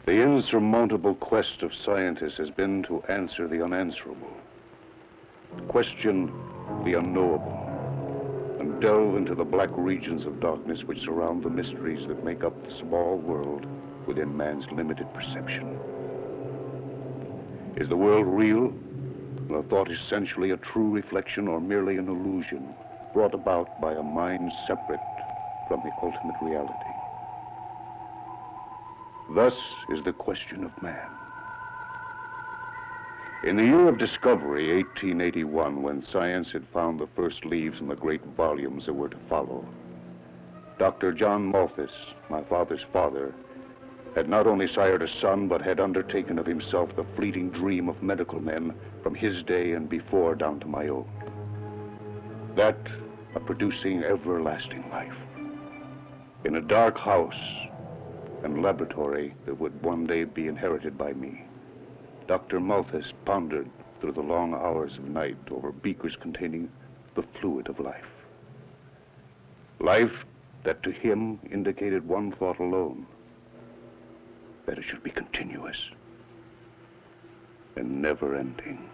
The insurmountable quest of scientists has been to answer the unanswerable, to question the unknowable, and delve into the black regions of darkness which surround the mysteries that make up the small world within man's limited perception. Is the world real? A thought essentially a true reflection or merely an illusion brought about by a mind separate from the ultimate reality? Thus is the question of man. In the year of discovery, 1881, when science had found the first leaves in the great volumes that were to follow, Dr. John Malthus, my father's father, had not only sired a son, but had undertaken of himself the fleeting dream of medical men from his day and before down to my own. That of producing everlasting life in a dark house and laboratory that would one day be inherited by me. Dr. Malthus pondered through the long hours of night over beakers containing the fluid of life. Life that to him indicated one thought alone, that it should be continuous and never-ending.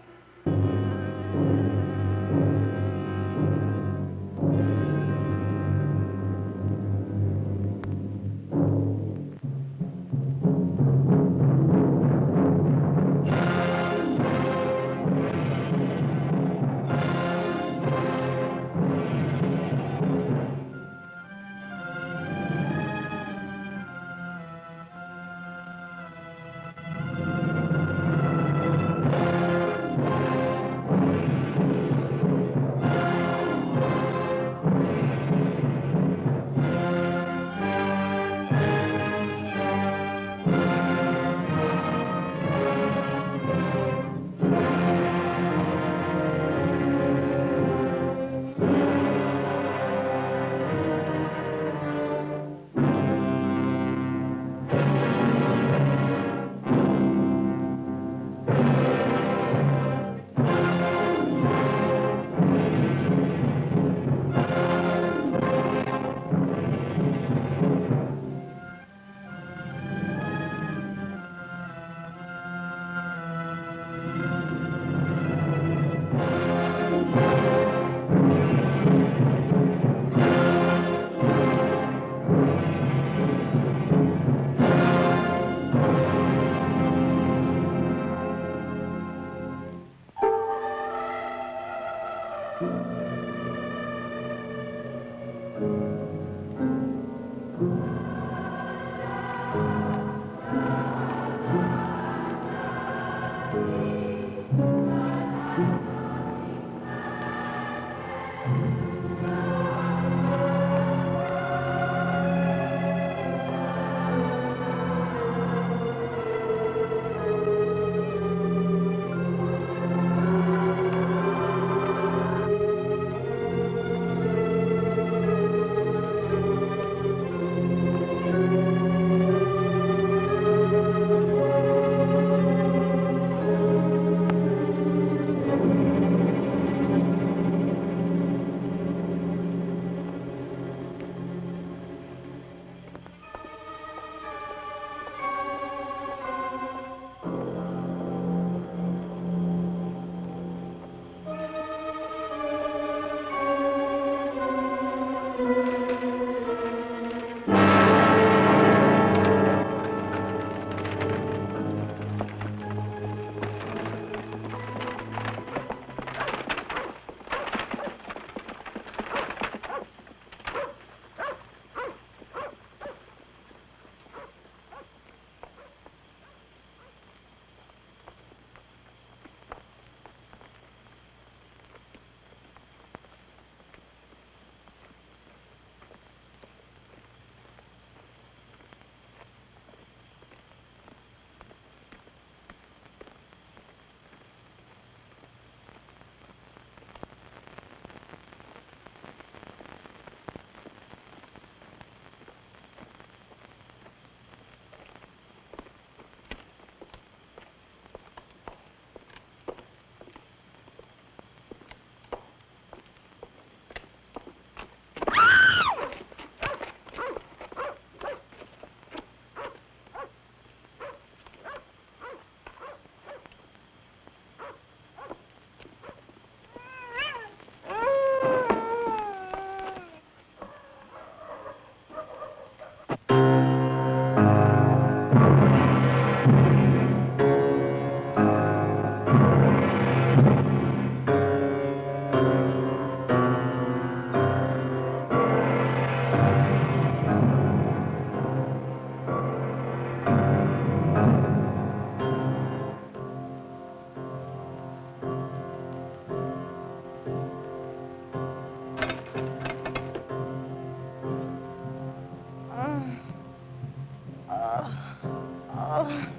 Oh.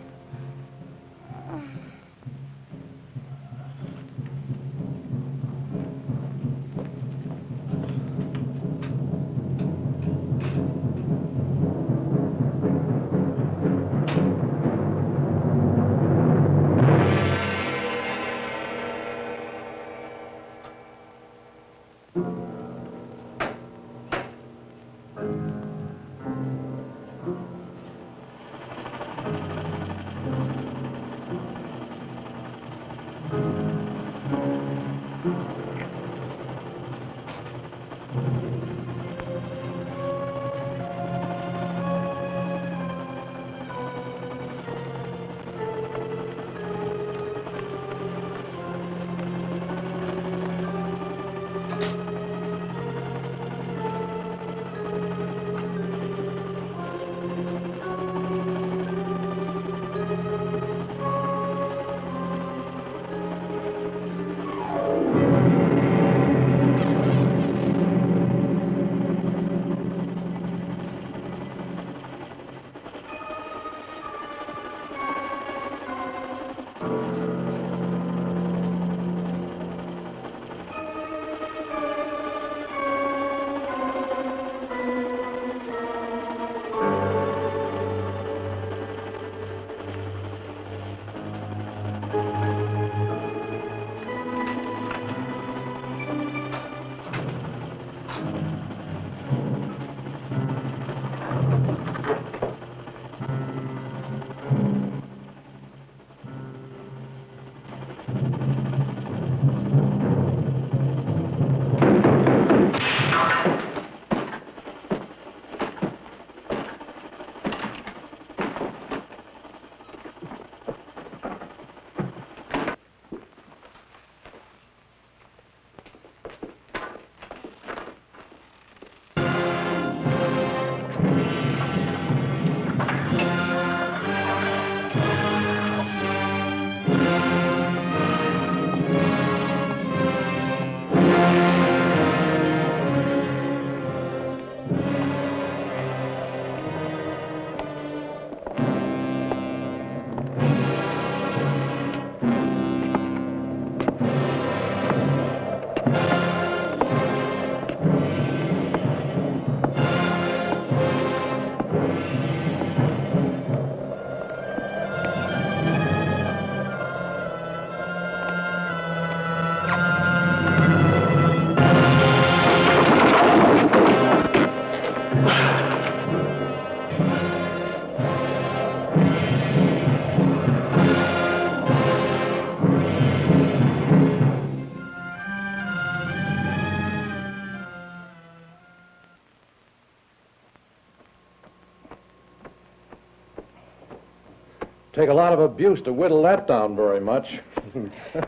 Take a lot of abuse to whittle that down very much.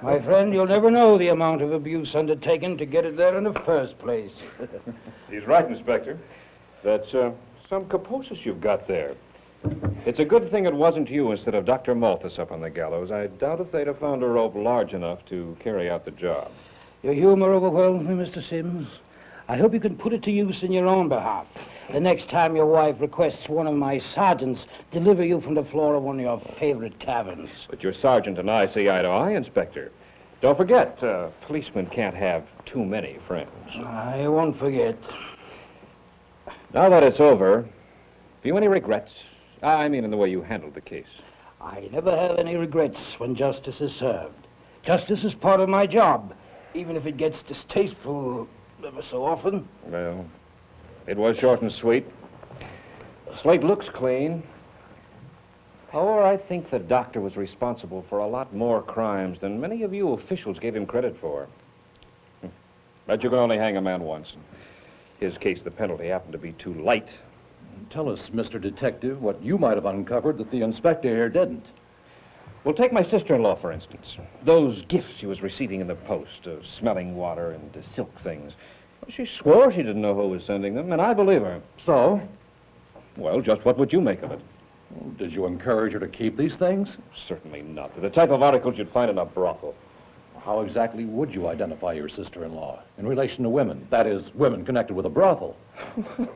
My friend, you'll never know the amount of abuse undertaken to get it there in the first place. He's right, Inspector. That's some kaposis you've got there. It's a good thing it wasn't you instead of Dr. Malthus up on the gallows. I doubt if they'd have found a rope large enough to carry out the job. Your humor overwhelms me, Mr. Sims. I hope you can put it to use in your own behalf. The next time your wife requests one of my sergeants deliver you from the floor of one of your favorite taverns. But your sergeant and I see eye to eye, Inspector. Don't forget, policemen can't have too many friends. I won't forget. Now that it's over, have you any regrets? I mean in the way you handled the case. I never have any regrets when justice is served. Justice is part of my job, even if it gets distasteful ever so often. Well, it was short and sweet. The slate looks clean. However, I think the doctor was responsible for a lot more crimes than many of you officials gave him credit for. But you can only hang a man once. In his case, the penalty happened to be too light. Tell us, Mr. Detective, what you might have uncovered that the inspector here didn't. Well, take my sister-in-law, for instance. Those gifts she was receiving in the post, smelling water and silk things. Well, she swore she didn't know who was sending them, and I believe her. So? Well, just what would you make of it? Well, did you encourage her to keep these things? Certainly not. They're the type of articles you'd find in a brothel. How exactly would you identify your sister-in-law in relation to women? That is, women connected with a brothel.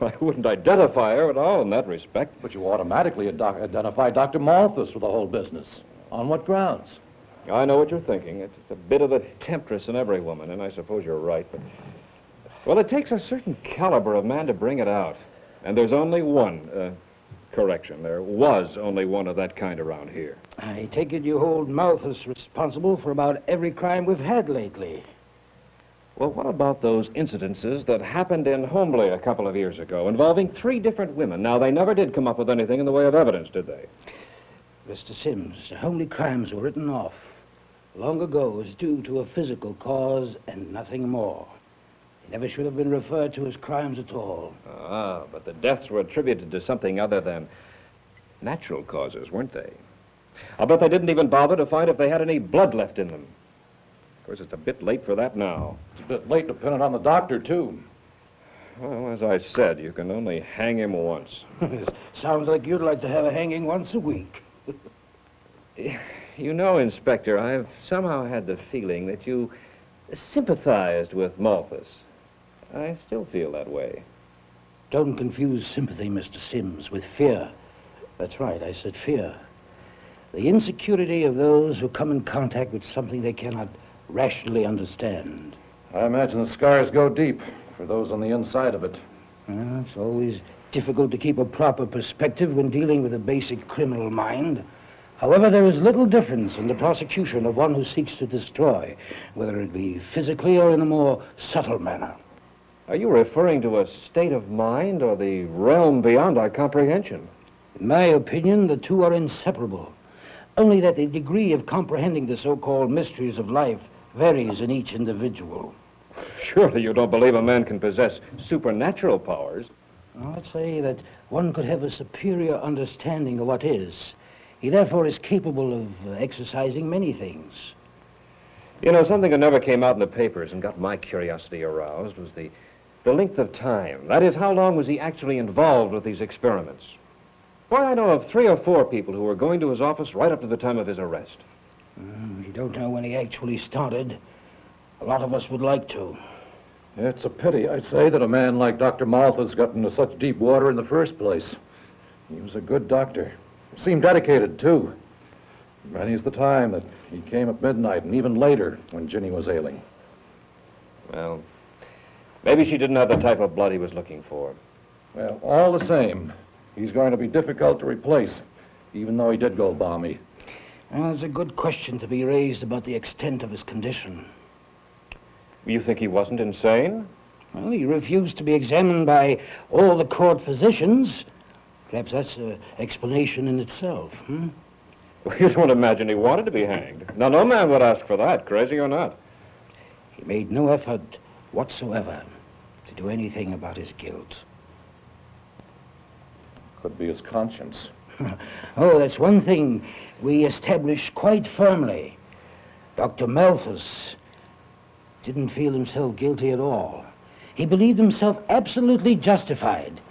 I wouldn't identify her at all in that respect. But you automatically identify Dr. Malthus with the whole business. On what grounds? I know what you're thinking. It's a bit of the temptress in every woman, and I suppose you're right. But, well, it takes a certain caliber of man to bring it out. And there's only one, correction, there was only one of that kind around here. I take it you hold Malthus responsible for about every crime we've had lately. Well, what about those incidences that happened in Hombley a couple of years ago involving 3 different women? Now, they never did come up with anything in the way of evidence, did they? Mr. Sims, the Homely crimes were written off long ago as due to a physical cause and nothing more. They never should have been referred to as crimes at all. Ah, but the deaths were attributed to something other than natural causes, weren't they? I'll bet they didn't even bother to find if they had any blood left in them. Of course, it's a bit late for that now. It's a bit late to pin it on the doctor, too. Well, as I said, you can only hang him once. Sounds like you'd like to have a hanging once a week. You know, Inspector, I've somehow had the feeling that you sympathized with Malthus. I still feel that way. Don't confuse sympathy, Mr. Sims, with fear. That's right, I said fear. The insecurity of those who come in contact with something they cannot rationally understand. I imagine the scars go deep for those on the inside of it. Well, it's always difficult to keep a proper perspective when dealing with a basic criminal mind. However, there is little difference in the prosecution of one who seeks to destroy, whether it be physically or in a more subtle manner. Are you referring to a state of mind or the realm beyond our comprehension? In my opinion, the two are inseparable. Only that the degree of comprehending the so-called mysteries of life varies in each individual. Surely you don't believe a man can possess supernatural powers. Well, let's say that one could have a superior understanding of what is. He therefore is capable of exercising many things. You know, something that never came out in the papers and got my curiosity aroused was the length of time. That is, how long was he actually involved with these experiments? Why, I know of 3 or 4 people who were going to his office right up to the time of his arrest. We don't know when he actually started. A lot of us would like to. It's a pity, I'd say, that a man like Dr. Malthus got into such deep water in the first place. He was a good doctor. Seemed dedicated, too. Many's the time that he came at midnight and even later when Ginny was ailing. Well, maybe she didn't have the type of blood he was looking for. Well, all the same, he's going to be difficult to replace, even though he did go balmy. Well, it's a good question to be raised about the extent of his condition. You think he wasn't insane? Well, he refused to be examined by all the court physicians. Perhaps that's an explanation in itself, Well, you don't imagine he wanted to be hanged. Now, no man would ask for that, crazy or not. He made no effort whatsoever to do anything about his guilt. Could be his conscience. Oh, that's one thing we established quite firmly. Dr. Malthus didn't feel himself guilty at all. He believed himself absolutely justified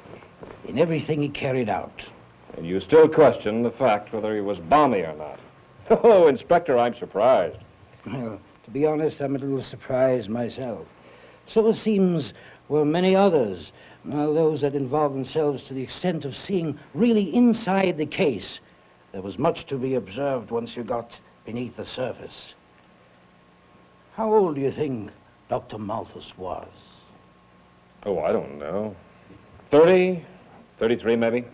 in everything he carried out. And you still question the fact whether he was balmy or not. Oh, Inspector, I'm surprised. Well, to be honest, I'm a little surprised myself. So it seems were many others, those that involved themselves to the extent of seeing really inside the case. There was much to be observed once you got beneath the surface. How old do you think Dr. Malthus was? Oh, I don't know. 30, 33 maybe?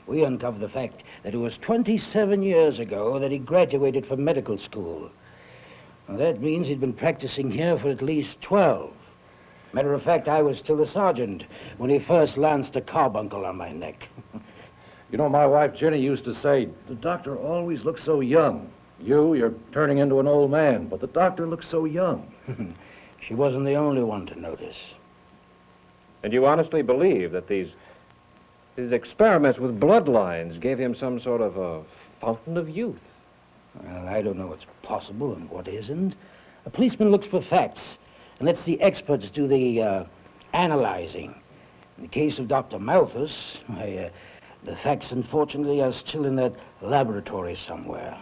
We uncovered the fact that it was 27 years ago that he graduated from medical school. Now, that means he'd been practicing here for at least 12. Matter of fact, I was still a sergeant when he first lanced a carbuncle on my neck. You know, my wife Ginny used to say, the doctor always looks so young. You're turning into an old man, but the doctor looks so young. She wasn't the only one to notice. And you honestly believe that these experiments with bloodlines gave him some sort of a fountain of youth? Well, I don't know what's possible and what isn't. A policeman looks for facts and lets the experts do the analyzing. In the case of Dr. Malthus, the facts, unfortunately, are still in that laboratory somewhere.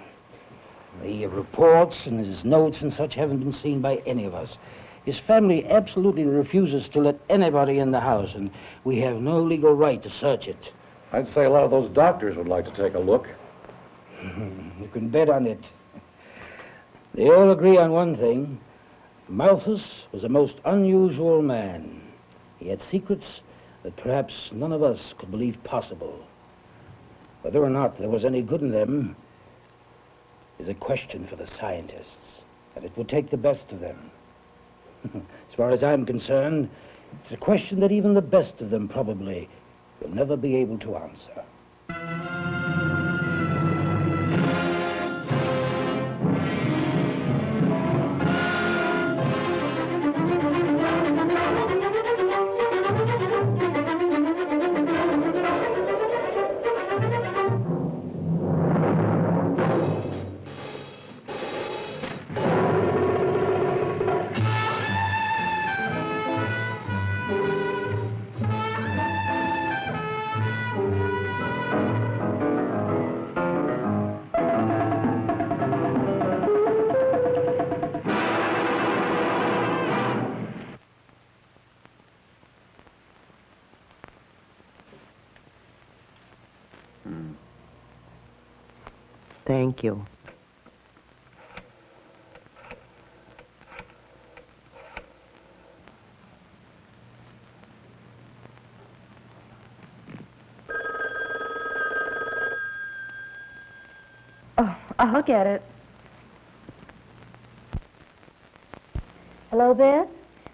The reports and his notes and such haven't been seen by any of us. His family absolutely refuses to let anybody in the house, and we have no legal right to search it. I'd say a lot of those doctors would like to take a look. You can bet on it. They all agree on one thing. Malthus was a most unusual man. He had secrets that perhaps none of us could believe possible. Whether or not there was any good in them is a question for the scientists, and it would take the best of them. As far as I'm concerned, it's a question that even the best of them probably will never be able to answer. Thank you. Oh, I'll get it. Hello, Beth?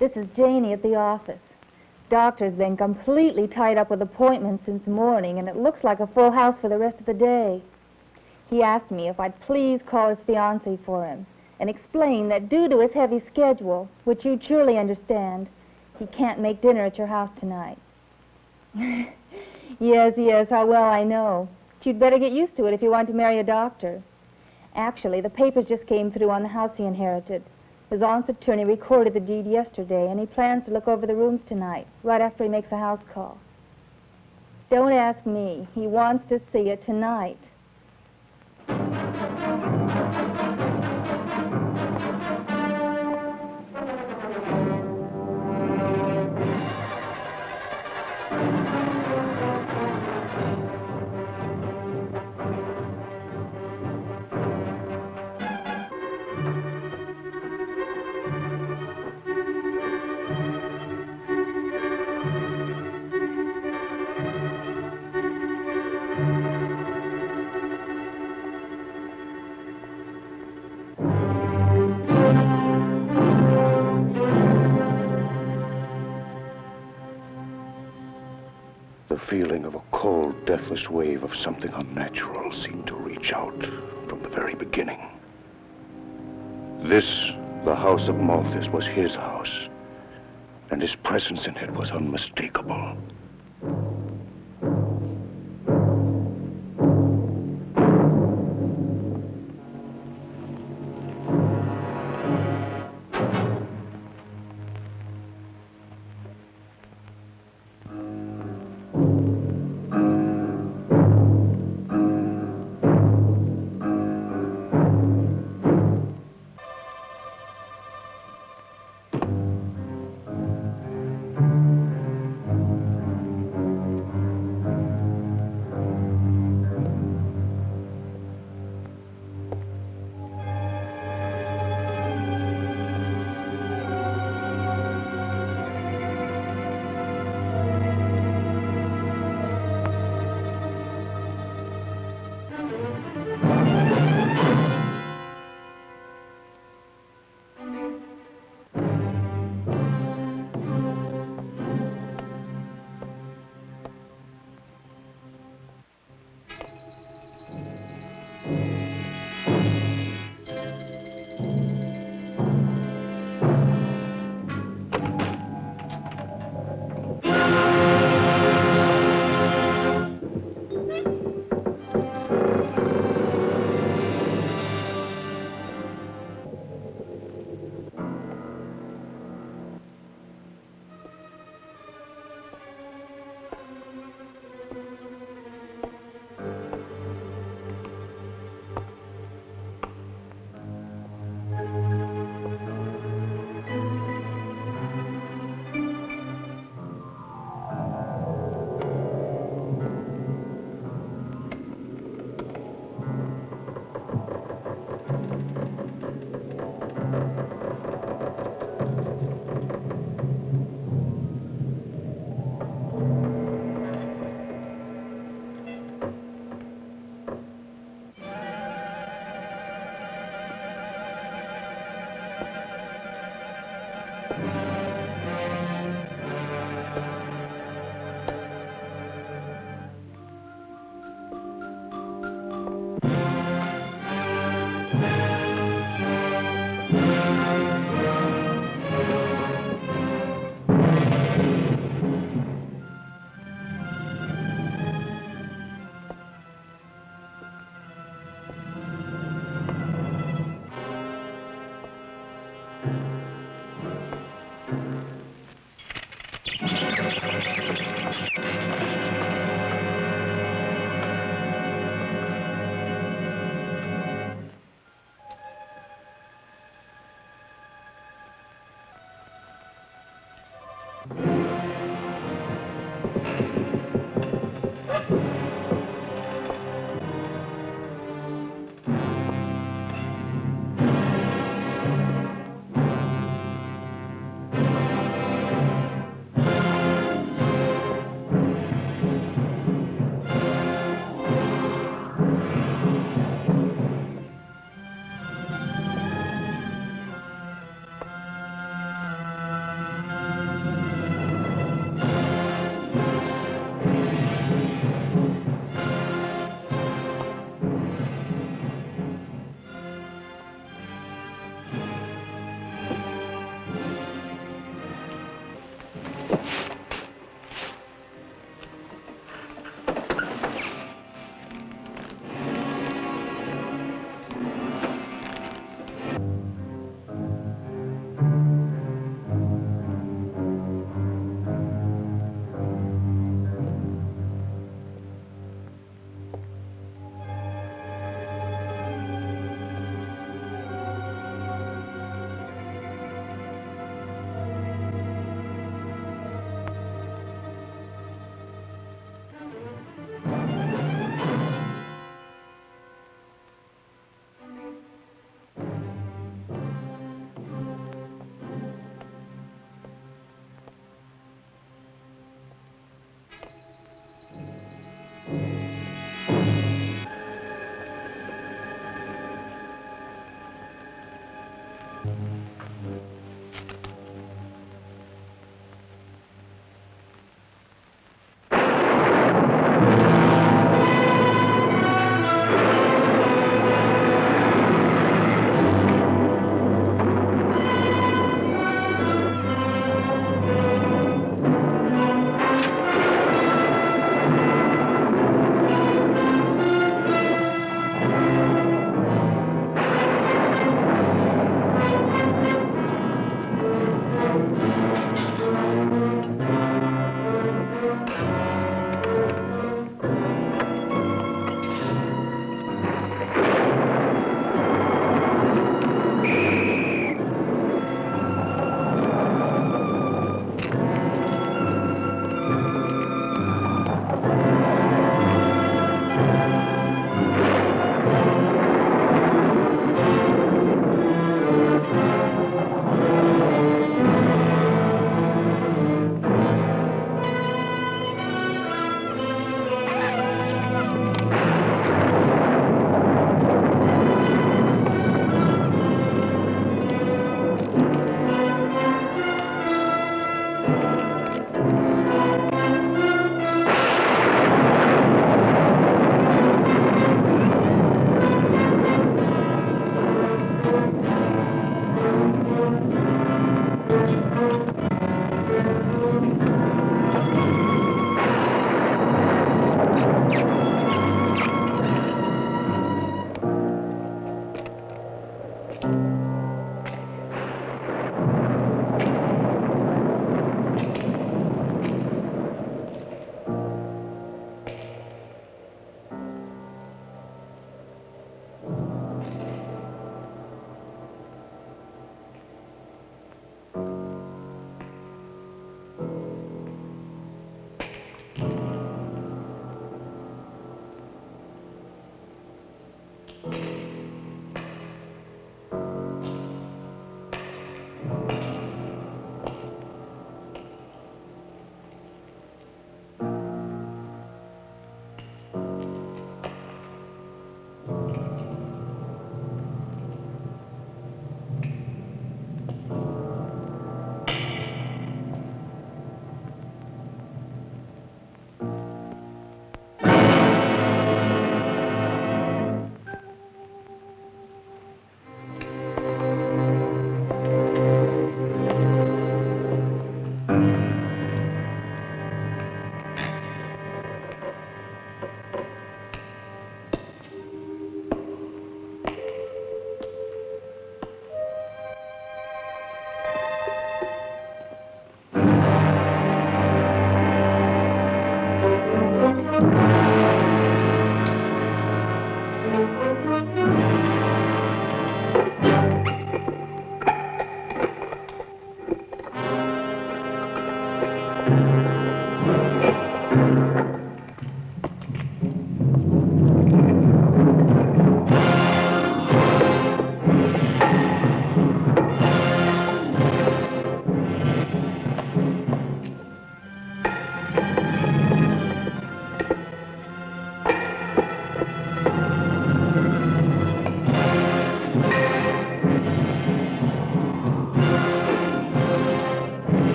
This is Janie at the office. Doctor's been completely tied up with appointments since morning, and it looks like a full house for the rest of the day. He asked me if I'd please call his fiancée for him and explain that due to his heavy schedule, which you'd surely understand, he can't make dinner at your house tonight. Yes, how well I know. But you'd better get used to it if you want to marry a doctor. Actually, the papers just came through on the house he inherited. His aunt's attorney recorded the deed yesterday, and he plans to look over the rooms tonight, right after he makes a house call. Don't ask me. He wants to see it tonight. The feeling of a cold, deathless wave of something unnatural seemed to reach out from the very beginning. This, the house of Malthus, was his house, and his presence in it was unmistakable.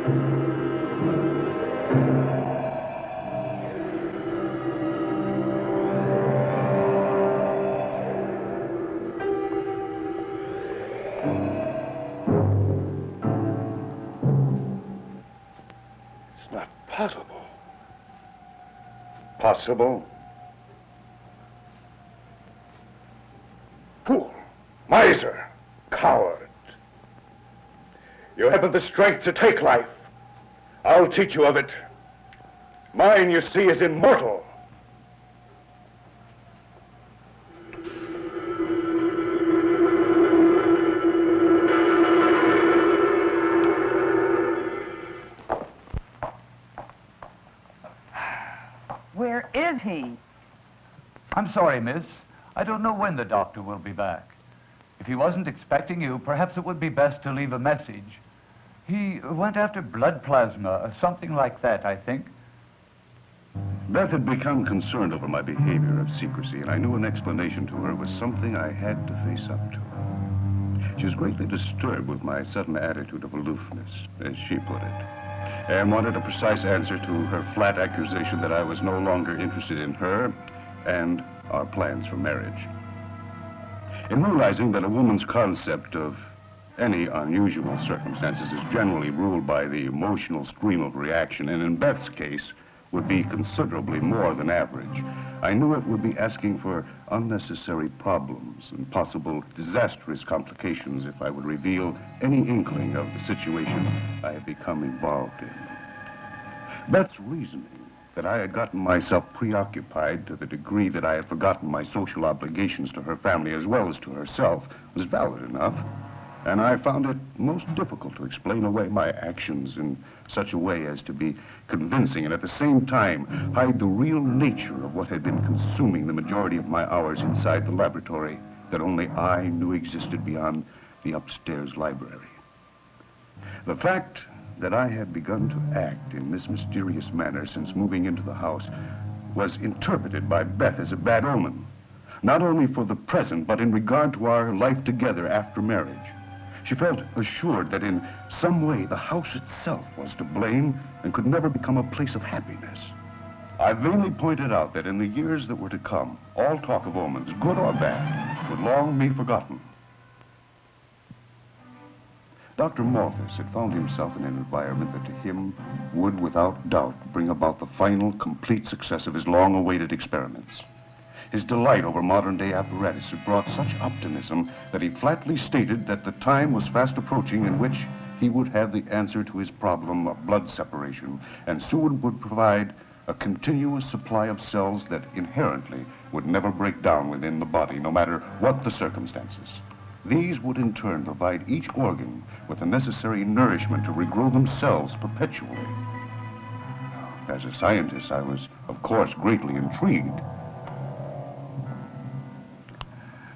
It's not possible. Possible? Fool, miser, coward. You haven't the strength to take life. I'll teach you of it. Mine, you see, is immortal. Where is he? I'm sorry, miss. I don't know when the doctor will be back. If he wasn't expecting you, perhaps it would be best to leave a message. He went after blood plasma, or something like that, I think. Beth had become concerned over my behavior of secrecy, and I knew an explanation to her was something I had to face up to. She was greatly disturbed with my sudden attitude of aloofness, as she put it, and wanted a precise answer to her flat accusation that I was no longer interested in her and our plans for marriage. In realizing that a woman's concept of any unusual circumstances is generally ruled by the emotional stream of reaction, and in Beth's case would be considerably more than average, I knew it would be asking for unnecessary problems and possible disastrous complications if I would reveal any inkling of the situation I had become involved in. Beth's reasoning that I had gotten myself preoccupied to the degree that I had forgotten my social obligations to her family as well as to herself was valid enough, and I found it most difficult to explain away my actions in such a way as to be convincing and at the same time hide the real nature of what had been consuming the majority of my hours inside the laboratory that only I knew existed beyond the upstairs library. The fact that I had begun to act in this mysterious manner since moving into the house was interpreted by Beth as a bad omen, not only for the present, but in regard to our life together after marriage. She felt assured that in some way the house itself was to blame and could never become a place of happiness. I vainly pointed out that in the years that were to come, all talk of omens, good or bad, would long be forgotten. Dr. Malthus had found himself in an environment that to him would, without doubt, bring about the final, complete success of his long-awaited experiments. His delight over modern-day apparatus had brought such optimism that he flatly stated that the time was fast approaching in which he would have the answer to his problem of blood separation, and soon would provide a continuous supply of cells that inherently would never break down within the body, no matter what the circumstances. These would in turn provide each organ with the necessary nourishment to regrow themselves perpetually. As a scientist, I was, of course, greatly intrigued.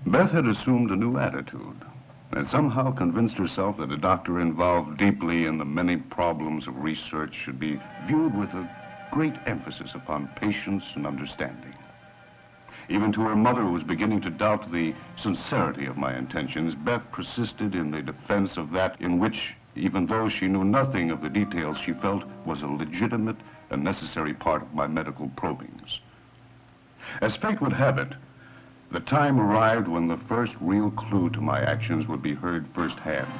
Beth had assumed a new attitude and somehow convinced herself that a doctor involved deeply in the many problems of research should be viewed with a great emphasis upon patience and understanding. Even to her mother, who was beginning to doubt the sincerity of my intentions, Beth persisted in the defense of that in which, even though she knew nothing of the details, she felt was a legitimate and necessary part of my medical probings. As fate would have it, the time arrived when the first real clue to my actions would be heard firsthand.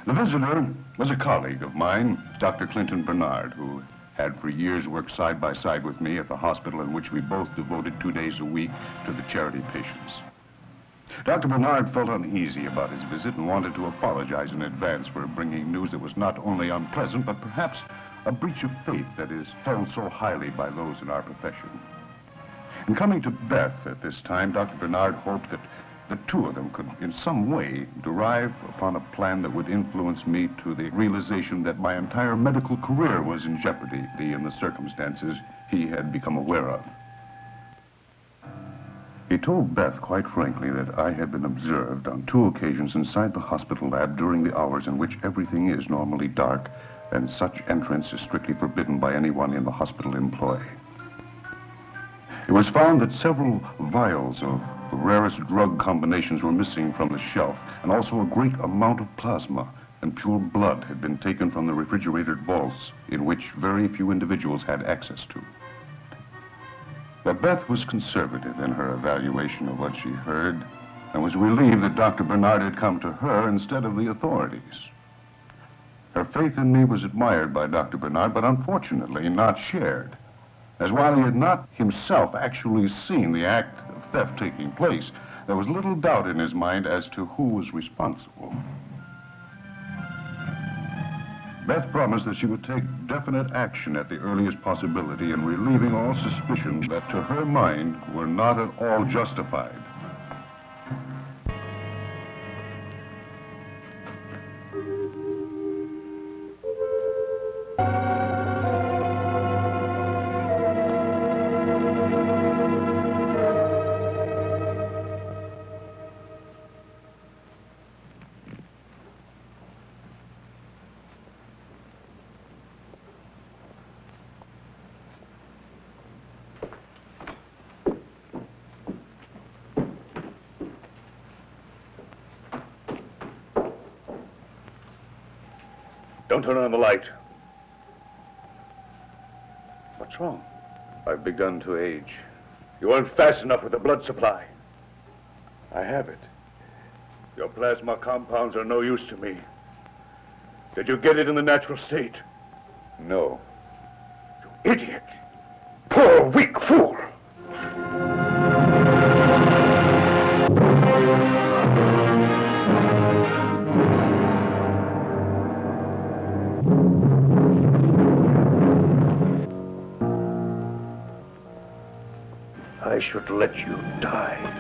The visitor was a colleague of mine, Dr. Clinton Bernard, who had for years worked side by side with me at the hospital in which we both devoted 2 days a week to the charity patients. Dr. Bernard felt uneasy about his visit and wanted to apologize in advance for bringing news that was not only unpleasant, but perhaps a breach of faith that is held so highly by those in our profession. In coming to Beth at this time, Dr. Bernard hoped that the two of them could in some way derive upon a plan that would influence me to the realization that my entire medical career was in jeopardy in the circumstances he had become aware of. He told Beth quite frankly that I had been observed on 2 occasions inside the hospital lab during the hours in which everything is normally dark and such entrance is strictly forbidden by anyone in the hospital employ. It was found that several vials of the rarest drug combinations were missing from the shelf, and also a great amount of plasma and pure blood had been taken from the refrigerated vaults in which very few individuals had access to. But Beth was conservative in her evaluation of what she heard and was relieved that Dr. Bernard had come to her instead of the authorities. Her faith in me was admired by Dr. Bernard, but unfortunately not shared, as while he had not himself actually seen the act of theft taking place, there was little doubt in his mind as to who was responsible. Beth promised that she would take definite action at the earliest possibility in relieving all suspicions that to her mind were not at all justified. Don't turn on the light. What's wrong? I've begun to age. You weren't fast enough with the blood supply. I have it. Your plasma compounds are no use to me. Did you get it in the natural state? No. You idiot! Poor, weak fool! I should let you die.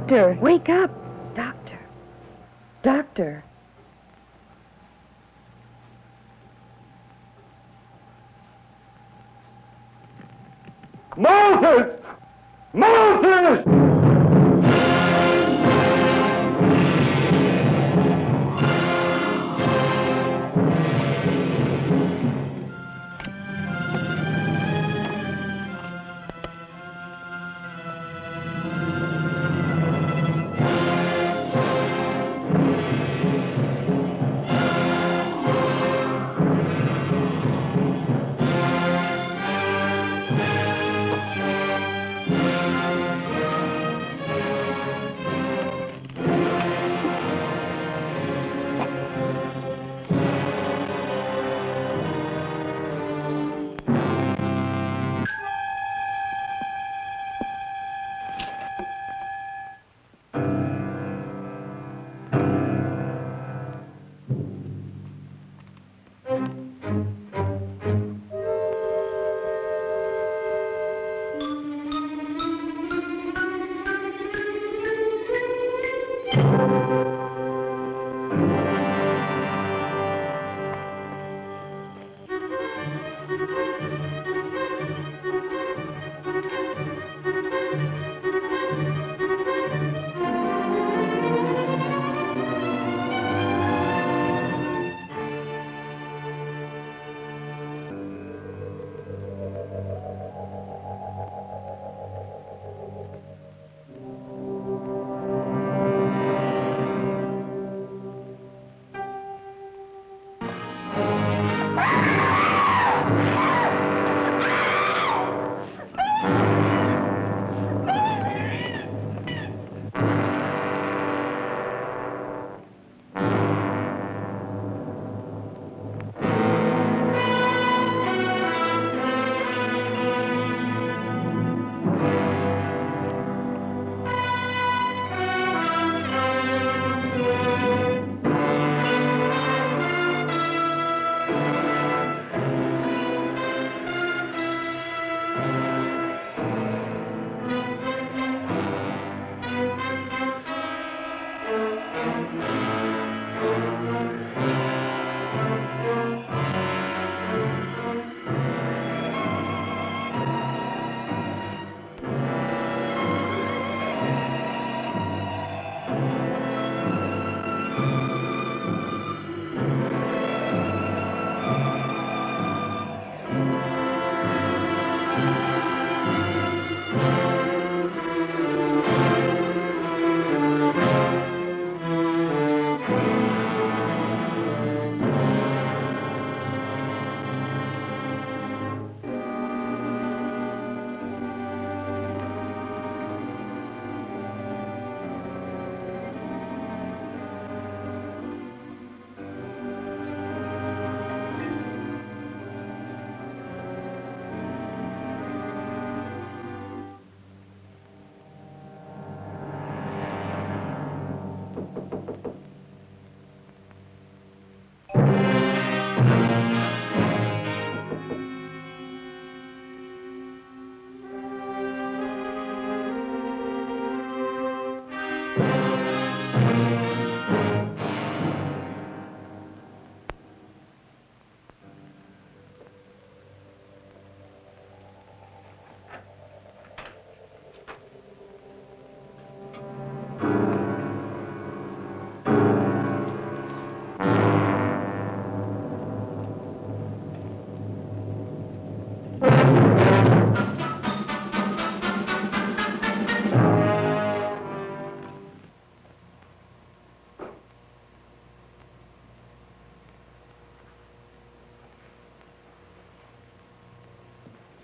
Doctor, wake up! Doctor. Doctor. Moses! Moses!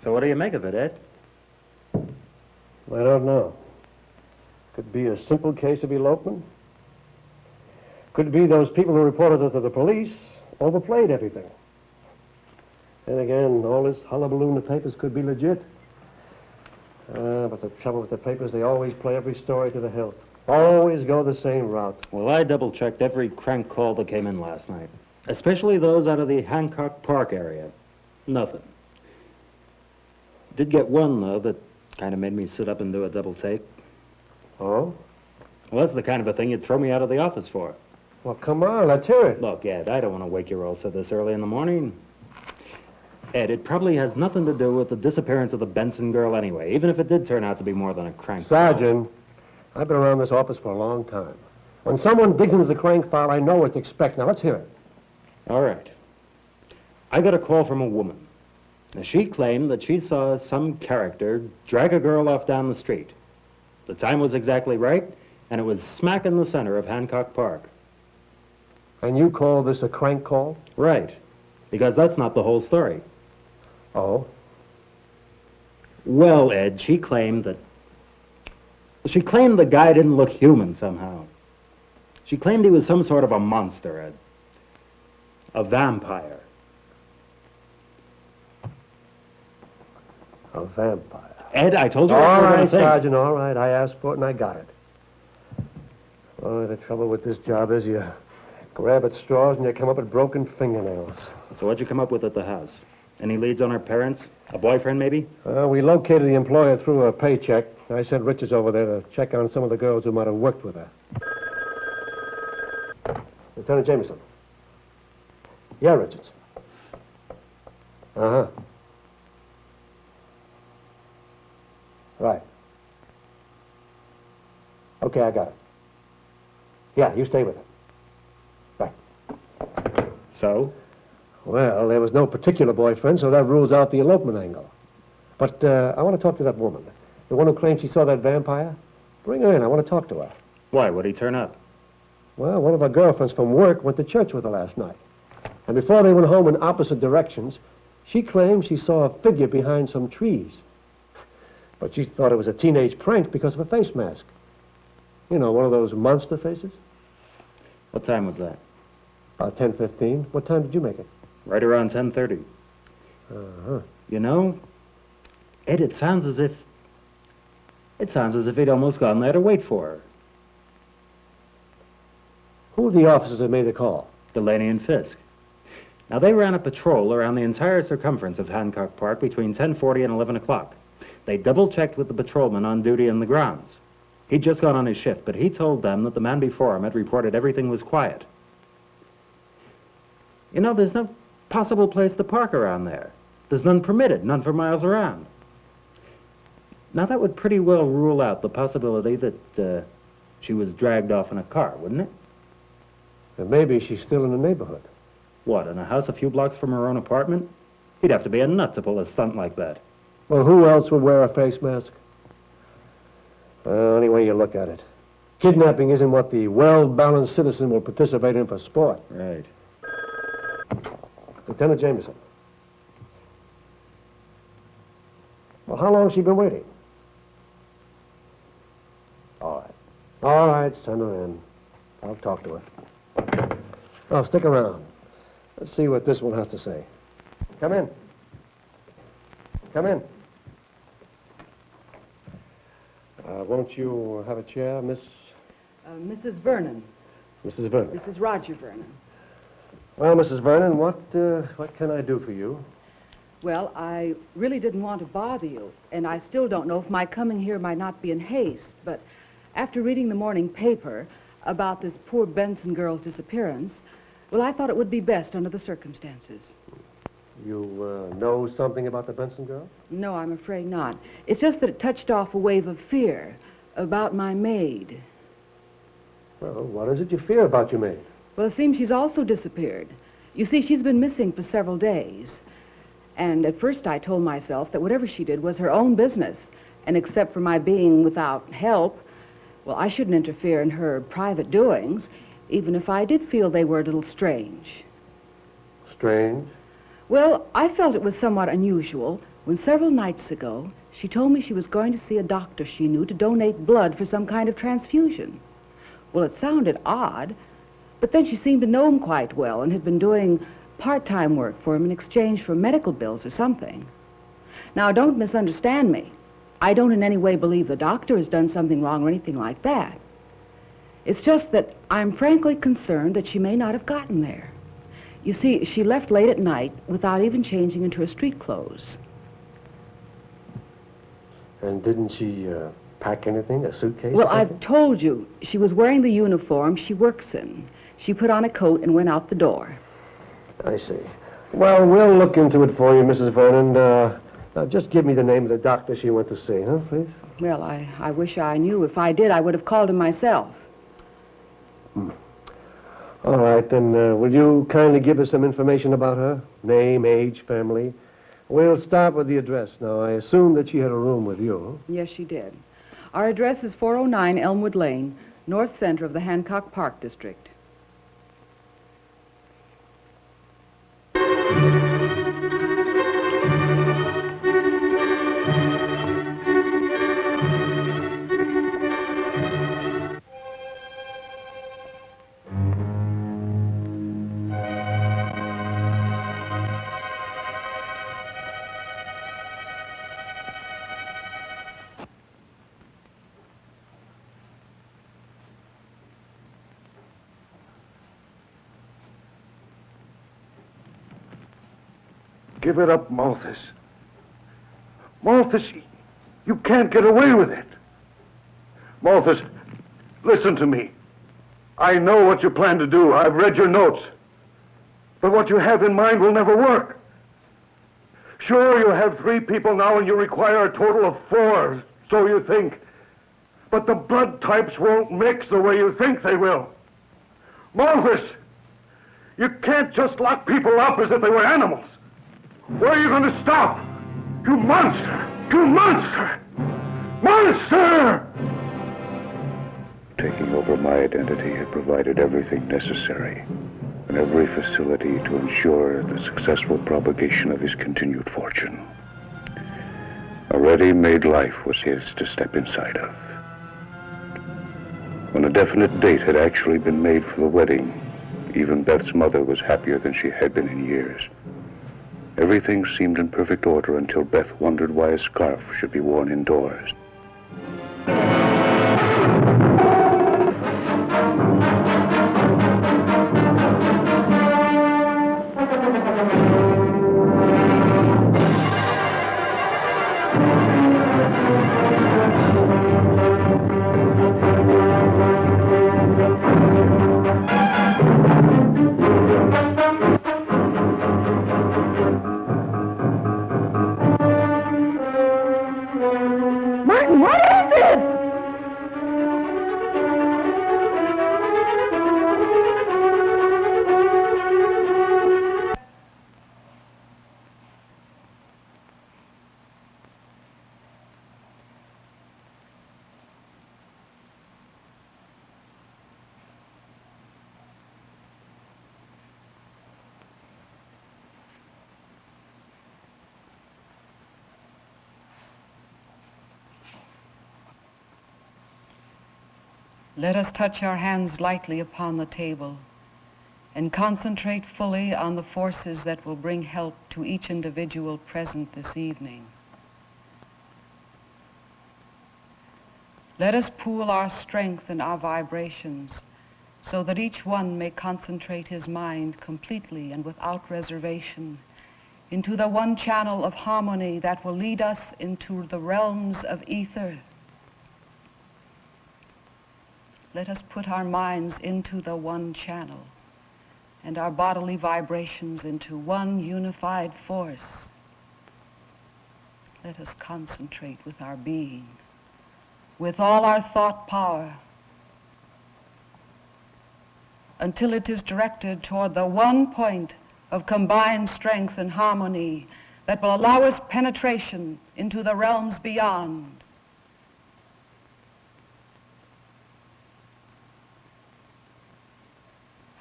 So what do you make of it, Ed? I don't know. Could be a simple case of elopement. Could be those people who reported it to the police overplayed everything. Then again, all this hullabaloo in the papers could be legit. But the trouble with the papers, they always play every story to the hilt. Always go the same route. Well, I double-checked every crank call that came in last night, especially those out of the Hancock Park area. Nothing. Did get one, though, that kind of made me sit up and do a double take. Oh? Well, that's the kind of a thing you'd throw me out of the office for. Well, come on, let's hear it. Look, Ed, I don't want to wake you all so this early in the morning. Ed, it probably has nothing to do with the disappearance of the Benson girl anyway, even if it did turn out to be more than a crank call. Sergeant, I've been around this office for a long time. When someone digs into the crank file, I know what to expect. Now, let's hear it. All right. I got a call from a woman. Now, she claimed that she saw some character drag a girl off down the street. The time was exactly right, and it was smack in the center of Hancock Park. And you call this a crank call? Right, because that's not the whole story. Oh? Well, Ed, she claimed the guy didn't look human somehow. She claimed he was some sort of a monster, Ed. A vampire. A vampire. Ed, I told you All what you were right, gonna think. Sergeant, all right. I asked for it and I got it. Oh, the trouble with this job is you grab at straws and you come up with broken fingernails. So what'd you come up with at the house? Any leads on her parents? A boyfriend, maybe? We located the employer through a paycheck. I sent Richards over there to check on some of the girls who might have worked with her. Lieutenant Jameson. Yeah, Richards. Uh-huh. Right. Okay, I got it. Yeah, you stay with it. Right. So? Well, there was no particular boyfriend, so that rules out the elopement angle. But I want to talk to that woman. The one who claims she saw that vampire. Bring her in. I want to talk to her. Why? Would he turn up? Well, one of her girlfriends from work went to church with her last night. And before they went home in opposite directions, she claimed she saw a figure behind some trees. But she thought it was a teenage prank because of a face mask. You know, one of those monster faces. What time was that? About 10:15. What time did you make it? Right around 10:30. Uh-huh. You know, Ed, it sounds as if he'd almost gone there to wait for her. Who are the officers that made the call? Delaney and Fisk. Now, they ran a patrol around the entire circumference of Hancock Park between 10:40 and 11 o'clock. They double-checked with the patrolman on duty in the grounds. He'd just gone on his shift, but he told them that the man before him had reported everything was quiet. You know, there's no possible place to park around there. There's none permitted, none for miles around. Now, that would pretty well rule out the possibility that she was dragged off in a car, wouldn't it? And maybe she's still in the neighborhood. What, in a house a few blocks from her own apartment? He'd have to be a nut to pull a stunt like that. Well, who else would wear a face mask? Any way you look at it. Kidnapping isn't what the well-balanced citizen will participate in for sport. Right. Lieutenant Jameson. Well, how long has she been waiting? All right. All right, send her in. I'll talk to her. Oh, stick around. Let's see what this one has to say. Come in. Come in. Won't you have a chair, Miss... Mrs. Vernon. Mrs. Vernon. This is Roger Vernon. Well, Mrs. Vernon, what can I do for you? Well, I really didn't want to bother you, and I still don't know if my coming here might not be in haste, but after reading the morning paper about this poor Benson girl's disappearance, well, I thought it would be best under the circumstances. You know something about the Benson girl? No, I'm afraid not. It's just that it touched off a wave of fear about my maid. Well, what is it you fear about your maid? Well, it seems she's also disappeared. You see, she's been missing for several days. And at first I told myself that whatever she did was her own business. And except for my being without help, well, I shouldn't interfere in her private doings, even if I did feel they were a little strange. Strange? Well, I felt it was somewhat unusual when several nights ago she told me she was going to see a doctor she knew to donate blood for some kind of transfusion. Well, it sounded odd, but then she seemed to know him quite well and had been doing part-time work for him in exchange for medical bills or something. Now, don't misunderstand me. I don't in any way believe the doctor has done something wrong or anything like that. It's just that I'm frankly concerned that she may not have gotten there. You see, she left late at night without even changing into her street clothes. And didn't she pack anything, a suitcase? Well, I've told you, she was wearing the uniform she works in. She put on a coat and went out the door. I see. Well, we'll look into it for you, Mrs. Vernon. Now, just give me the name of the doctor she went to see, huh, please? Well, I wish I knew. If I did, I would have called him myself. All right, then, will you kindly give us some information about her? Name, age, family? We'll start with the address. Now, I assume that she had a room with you. Yes, she did. Our address is 409 Elmwood Lane, north center of the Hancock Park District. Give it up, Malthus. Malthus, you can't get away with it. Malthus, listen to me. I know what you plan to do. I've read your notes. But what you have in mind will never work. Sure, you have 3 people now and you require a total of 4, so you think. But the blood types won't mix the way you think they will. Malthus, you can't just lock people up as if they were animals. Where are you going to stop? You monster! You monster! Monster! Taking over my identity had provided everything necessary and every facility to ensure the successful propagation of his continued fortune. A ready-made life was his to step inside of. When a definite date had actually been made for the wedding, even Beth's mother was happier than she had been in years. Everything seemed in perfect order until Beth wondered why a scarf should be worn indoors. Let us touch our hands lightly upon the table and concentrate fully on the forces that will bring help to each individual present this evening. Let us pool our strength and our vibrations so that each one may concentrate his mind completely and without reservation into the one channel of harmony that will lead us into the realms of ether. Let us put our minds into the one channel and our bodily vibrations into one unified force. Let us concentrate with our being, with all our thought power, until it is directed toward the one point of combined strength and harmony that will allow us penetration into the realms beyond.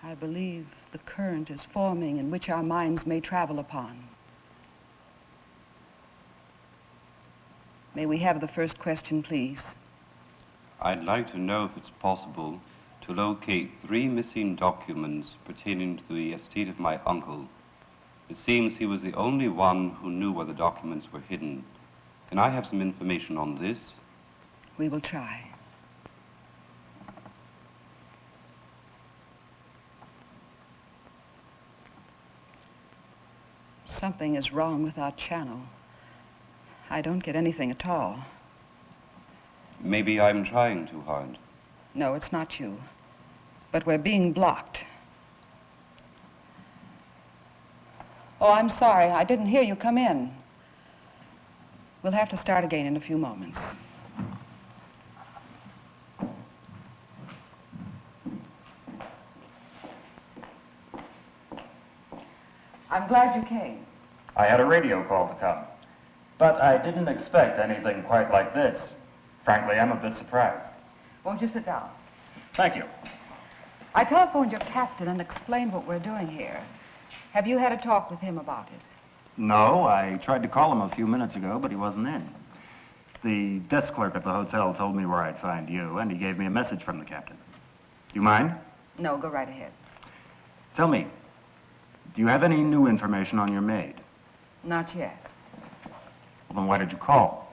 I believe the current is forming in which our minds may travel upon. May we have the first question, please? I'd like to know if it's possible to locate 3 missing documents pertaining to the estate of my uncle. It seems he was the only one who knew where the documents were hidden. Can I have some information on this? We will try. Something is wrong with our channel. I don't get anything at all. Maybe I'm trying too hard. No, it's not you. But we're being blocked. Oh, I'm sorry. I didn't hear you come in. We'll have to start again in a few moments. I'm glad you came. I had a radio call to come, but I didn't expect anything quite like this. Frankly, I'm a bit surprised. Won't you sit down? Thank you. I telephoned your captain and explained what we're doing here. Have you had a talk with him about it? No, I tried to call him a few minutes ago, but he wasn't in. The desk clerk at the hotel told me where I'd find you, and he gave me a message from the captain. Do you mind? No, go right ahead. Tell me, do you have any new information on your maid? Not yet. Well, then why did you call?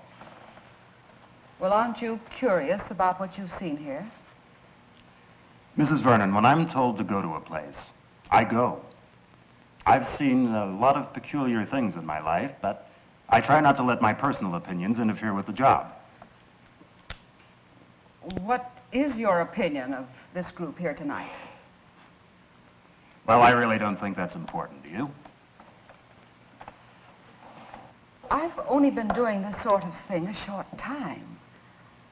Well, aren't you curious about what you've seen here? Mrs. Vernon, when I'm told to go to a place, I go. I've seen a lot of peculiar things in my life, but I try not to let my personal opinions interfere with the job. What is your opinion of this group here tonight? Well, I really don't think that's important, do you? I've only been doing this sort of thing a short time.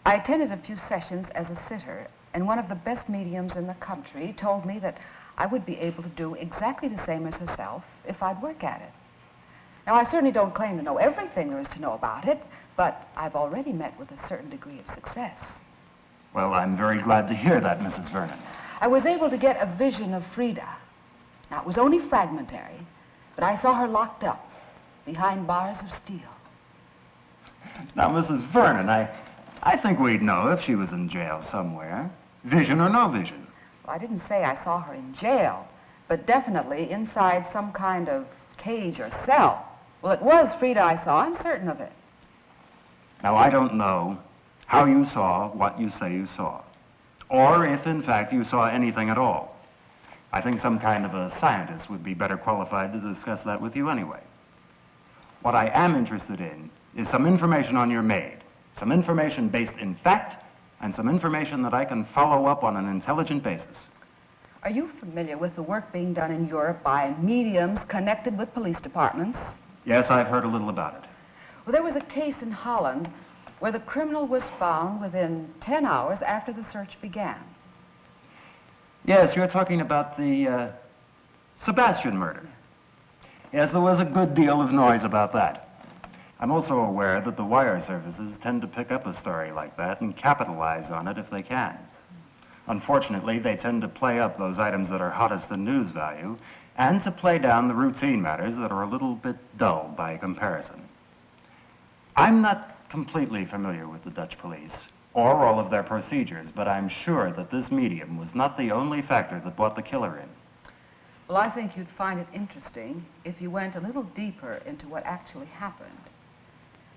I attended a few sessions as a sitter, and one of the best mediums in the country told me that I would be able to do exactly the same as herself if I'd work at it. Now, I certainly don't claim to know everything there is to know about it, but I've already met with a certain degree of success. Well, I'm very glad to hear that, Mrs. Vernon. I was able to get a vision of Frida. Now, it was only fragmentary, but I saw her locked up behind bars of steel. Now, Mrs. Vernon, I think we'd know if she was in jail somewhere, vision or no vision. Well, I didn't say I saw her in jail, but definitely inside some kind of cage or cell. Well, it was Frida I saw, I'm certain of it. Now, I don't know how you saw what you say you saw, or if, in fact, you saw anything at all. I think some kind of a scientist would be better qualified to discuss that with you anyway. What I am interested in is some information on your maid, some information based in fact, and some information that I can follow up on an intelligent basis. Are you familiar with the work being done in Europe by mediums connected with police departments? Yes, I've heard a little about it. Well, there was a case in Holland where the criminal was found within 10 hours after the search began. Yes, you're talking about the Sebastian murder. Yes, there was a good deal of noise about that. I'm also aware that the wire services tend to pick up a story like that and capitalize on it if they can. Unfortunately, they tend to play up those items that are hottest in news value and to play down the routine matters that are a little bit dull by comparison. I'm not completely familiar with the Dutch police or all of their procedures, but I'm sure that this medium was not the only factor that brought the killer in. Well, I think you'd find it interesting if you went a little deeper into what actually happened.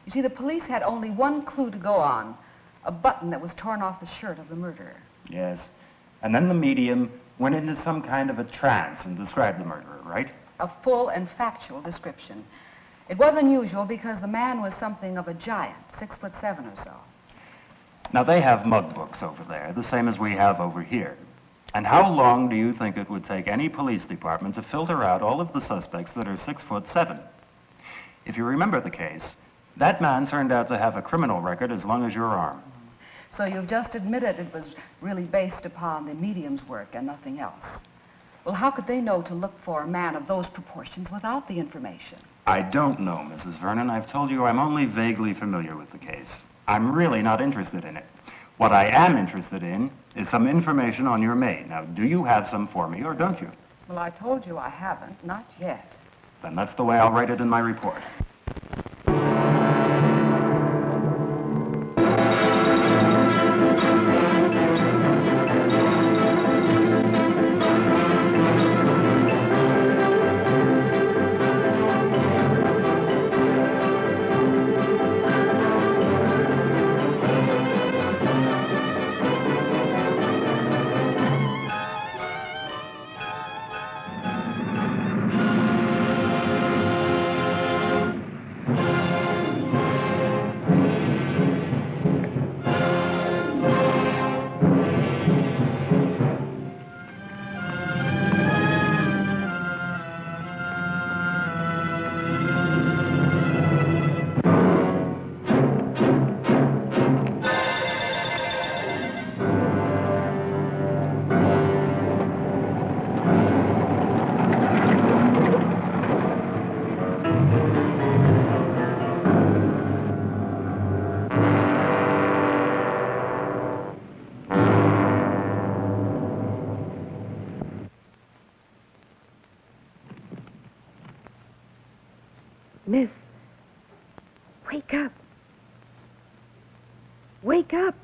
You see, the police had only one clue to go on, a button that was torn off the shirt of the murderer. Yes, and then the medium went into some kind of a trance and described the murderer, right? A full and factual description. It was unusual because the man was something of a giant, 6'7" or so. Now, they have mug books over there, the same as we have over here. And how long do you think it would take any police department to filter out all of the suspects that are 6'7"? If you remember the case, that man turned out to have a criminal record as long as your arm. So you've just admitted it was really based upon the medium's work and nothing else. Well, how could they know to look for a man of those proportions without the information? I don't know, Mrs. Vernon. I've told you I'm only vaguely familiar with the case. I'm really not interested in it. What I am interested in is some information on your maid. Now, do you have some for me, or don't you? Well, I told you I haven't, not yet. Then that's the way I'll write it in my report. Miss, wake up. Wake up.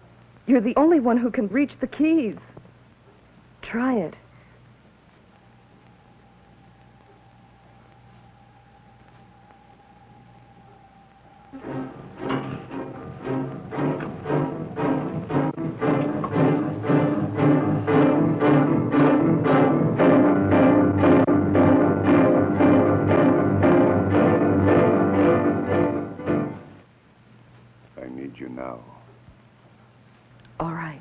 You're the only one who can reach the keys. Try it. I need you now. All right.